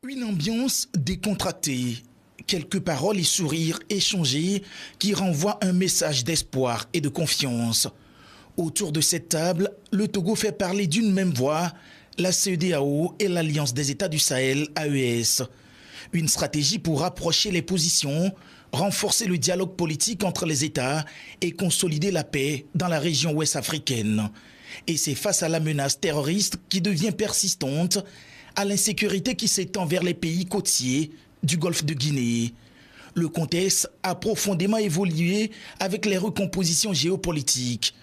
Une ambiance décontractée, quelques paroles et sourires échangés qui renvoient un message d'espoir et de confiance. Autour de cette table, le Togo fait parler d'une même voix la CEDEAO et l'Alliance des États du Sahel, AES. Une stratégie pour rapprocher les positions, renforcer le dialogue politique entre les États et consolider la paix dans la région ouest africaine. Et c'est face à la menace terroriste qui devient persistante, à l'insécurité qui s'étend vers les pays côtiers du golfe de Guinée. Le contexte a profondément évolué avec les recompositions géopolitiques.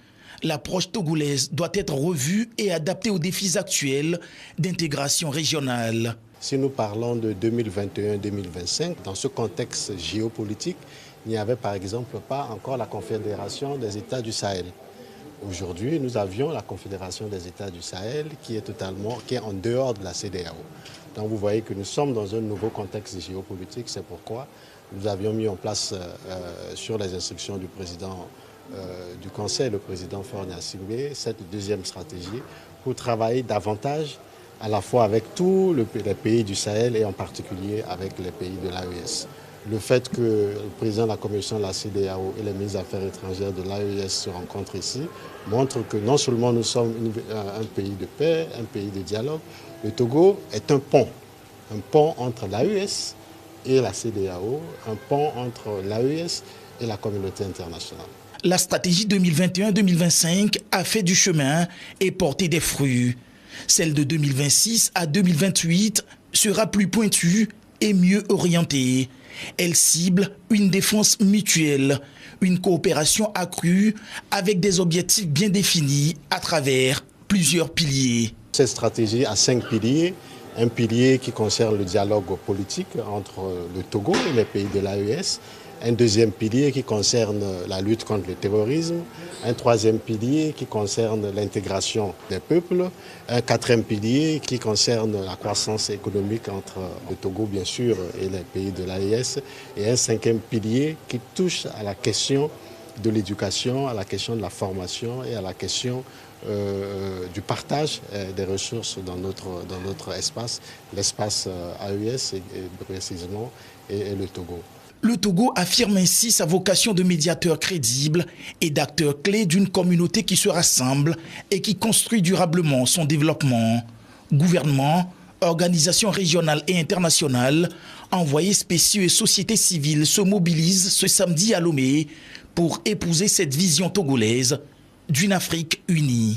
L'approche togolaise doit être revue et adaptée aux défis actuels d'intégration régionale. Si nous parlons de 2021-2025, dans ce contexte géopolitique, il n'y avait par exemple pas encore la Confédération des États du Sahel. Aujourd'hui, nous avions la Confédération des États du Sahel qui est en dehors de la CEDEAO. Donc vous voyez que nous sommes dans un nouveau contexte géopolitique, c'est pourquoi nous avions mis en place sur les instructions du président du Conseil, le président Faure Gnassingbé, cette deuxième stratégie pour travailler davantage à la fois avec tous les pays du Sahel et en particulier avec les pays de l'AES. Le fait que le président de la Commission de la CEDEAO et les ministres des Affaires étrangères de l'AES se rencontrent ici montre que non seulement nous sommes un pays de paix, un pays de dialogue, le Togo est un pont entre l'AES et la CEDEAO, un pont entre l'AES et la communauté internationale. La stratégie 2021-2025 a fait du chemin et porté des fruits. Celle de 2026 à 2028 sera plus pointue et mieux orientée. Elle cible une défense mutuelle, une coopération accrue avec des objectifs bien définis à travers plusieurs piliers. Cette stratégie a 5 piliers. Un pilier qui concerne le dialogue politique entre le Togo et les pays de l'AES. Un deuxième pilier qui concerne la lutte contre le terrorisme. Un troisième pilier qui concerne l'intégration des peuples. Un quatrième pilier qui concerne la croissance économique entre le Togo, bien sûr, et les pays de l'AES. Et un cinquième pilier qui touche à la question de l'éducation, à la question de la formation et à la question du partage des ressources dans notre espace, l'espace AES et précisément et le Togo. Le Togo affirme ainsi sa vocation de médiateur crédible et d'acteur clé d'une communauté qui se rassemble et qui construit durablement son développement. Gouvernement, organisations régionales et internationales, envoyés spéciaux et sociétés civiles se mobilisent ce samedi à Lomé pour épouser cette vision togolaise d'une Afrique unie.